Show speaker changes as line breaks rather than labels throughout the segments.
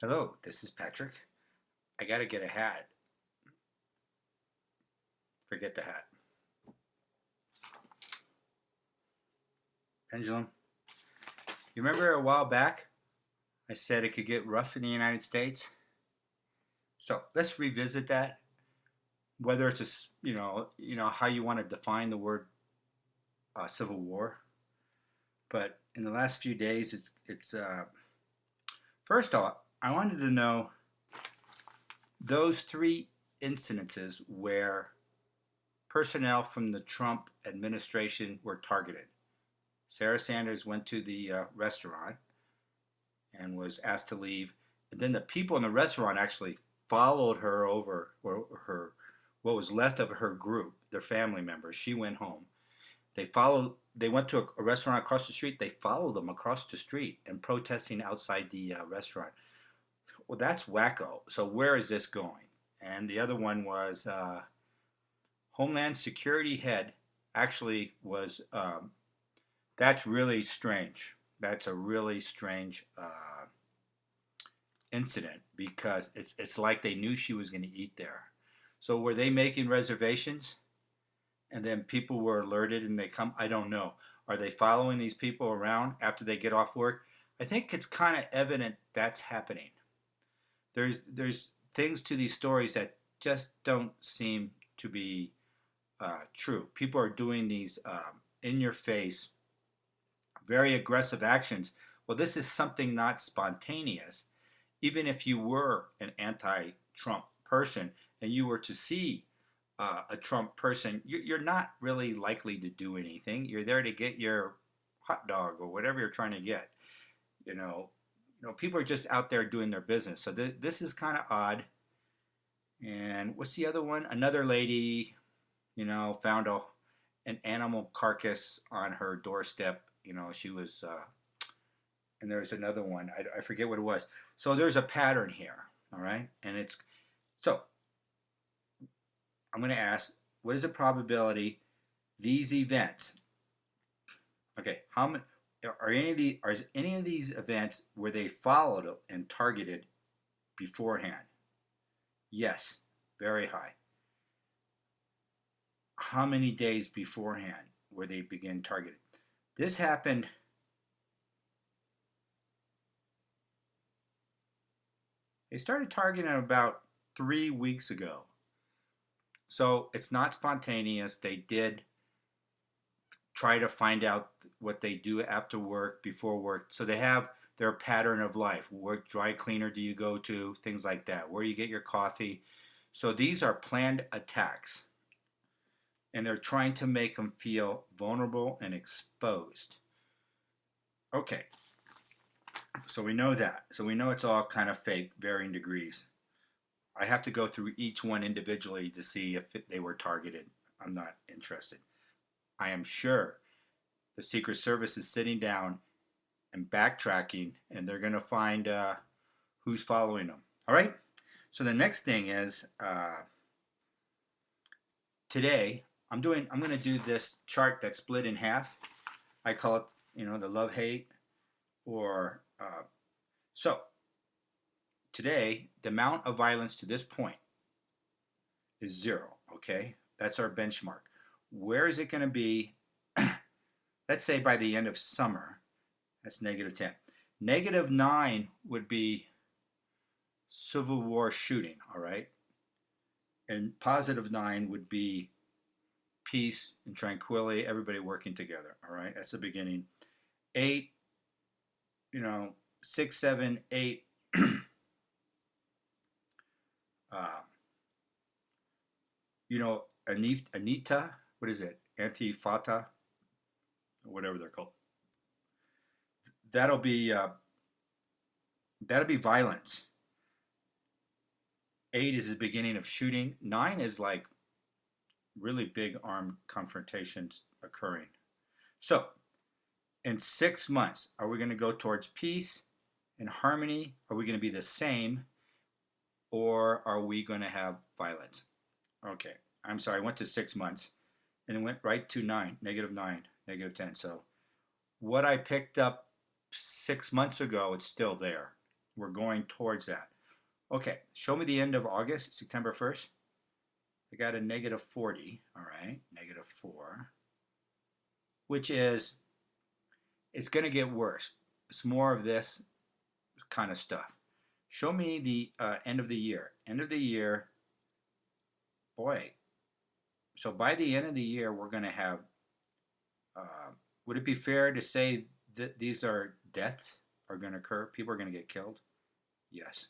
Hello, this is Patrick. I gotta get a hat. Forget the hat. Pendulum. You remember a while back I said it could get rough in the United States? So let's revisit that. Whether it's how you want to define the word civil war. But in the last few days, it's first off, I wanted to know those three incidences where personnel from the Trump administration were targeted. Sarah Sanders went to the restaurant and was asked to leave. And then the people in the restaurant actually followed her over, or her, what was left of her group, their family members. She went home. They went to a restaurant across the street. They followed them across the street and protesting outside the restaurant. Well, that's wacko. So where is this going? And the other one was Homeland Security head actually was that's really strange. That's a really strange incident because it's like they knew she was going to eat there. So were they making reservations, and then people were alerted and they come? I don't know. Are they following these people around after they get off work? I think it's kind of evident that's happening. There's things to these stories that just don't seem to be true. People are doing these in your face very aggressive actions. Well, this is something not spontaneous. Even if you were an anti Trump person and you were to see a Trump person, you're not really likely to do anything. You're there to get your hot dog or whatever you're trying to get. You know, people are just out there doing their business. So this is kind of odd. And what's the other one? Another lady, found an animal carcass on her doorstep. She was and there's another one. I forget what it was. So there's a pattern here, all right? And so I'm going to ask, what is the probability these events? Okay, how many are any of these events were they followed and targeted beforehand? Yes, very high. How many days beforehand were they begin targeted? This happened. They started targeting about 3 weeks ago. So it's not spontaneous. They did try to find out what they do after work, before work. So they have their pattern of life. What dry cleaner do you go to? Things like that. Where you get your coffee. So these are planned attacks. And they're trying to make them feel vulnerable and exposed. Okay, so we know that. So we know it's all kind of fake, varying degrees. I have to go through each one individually to see if they were targeted. I'm not interested. I am sure the Secret Service is sitting down and backtracking, and they're going to find who's following them. All right. So the next thing is today I'm going to do this chart that's split in half. I call it the love hate or so today the amount of violence to this point is 0. Okay, that's our benchmark. Where is it going to be? Let's say by the end of summer, that's -10. -9 would be Civil War shooting, all right? And +9 would be peace and tranquility, everybody working together, all right? That's the beginning. 8, 6, 7, 8, Anita, what is it? Antifata, or whatever they're called. That'll be violence. 8 is the beginning of shooting. 9 is like really big armed confrontations occurring. So, in 6 months, are we going to go towards peace and harmony? Are we going to be the same? Or are we going to have violence? Okay, I'm sorry, I went to 6 months and it went right to 9, -9, -10. So, what I picked up 6 months ago, it's still there. We're going towards that. Okay, show me the end of August, September 1st. I got a negative 40, all right, negative 4, which is, it's going to get worse. It's more of this kind of stuff. Show me the end of the year. End of the year, boy. So by the end of the year, we're going to have, would it be fair to say that these are deaths are going to occur? People are going to get killed? Yes.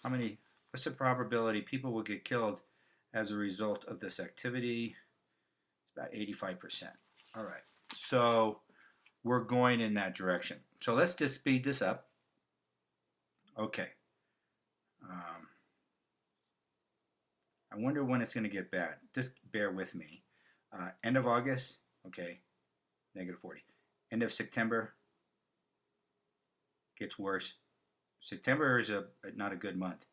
How many, what's the probability people will get killed as a result of this activity? It's about 85%. All right. So we're going in that direction. So let's just speed this up. Okay. I wonder when it's going to get bad. Just bear with me. End of August, okay, negative 40. End of September, gets worse. September is not a good month,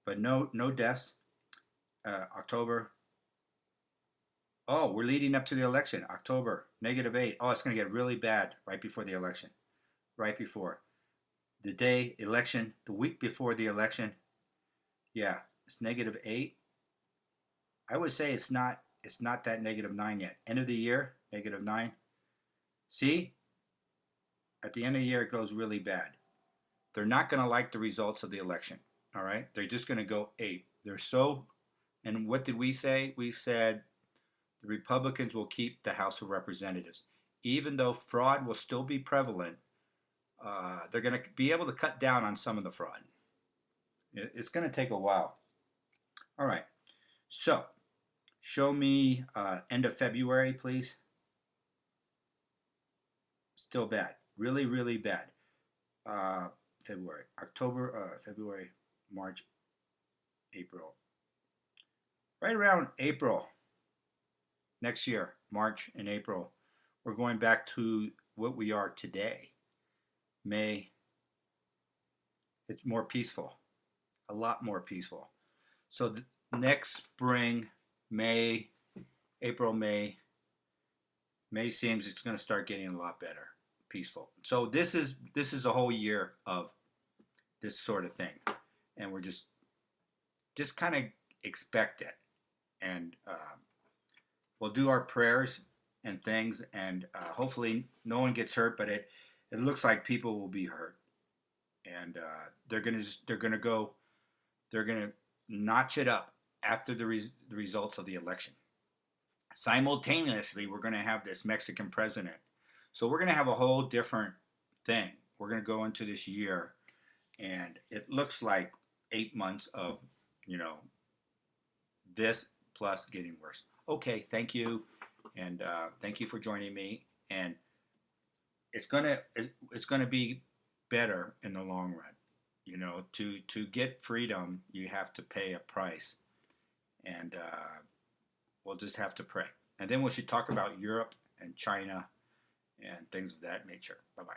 but no deaths. October, oh, we're leading up to the election. October, negative 8. Oh, it's going to get really bad right before the election. Right before. The day, election, the week before the election, yeah, it's negative 8. I would say it's not that negative 9 yet. End of the year, negative 9. See? At the end of the year, it goes really bad. They're not going to like the results of the election. All right? They're just going to go 8. They're so, and what did we say? We said the Republicans will keep the House of Representatives. Even though fraud will still be prevalent, they're going to be able to cut down on some of the fraud. It's going to take a while. All right. So, show me end of February, please. Still bad. Really, really bad. February, October, February, March, April. Right around April next year, March and April, we're going back to what we are today. May, it's more peaceful, a lot more peaceful. So next spring, May, April, May seems it's going to start getting a lot better, peaceful. So this is a whole year of this sort of thing, and we're just kind of expect it, and we'll do our prayers and things, and hopefully no one gets hurt, but it looks like people will be hurt, and they're gonna notch it up after the results of the election. Simultaneously, we're going to have this Mexican president. So we're going to have a whole different thing. We're going to go into this year, and it looks like 8 months of, this plus getting worse. Okay, thank you, and thank you for joining me. And it's gonna be better in the long run. To get freedom, you have to pay a price, and we'll just have to pray. And then we should talk about Europe and China and things of that nature. Bye-bye.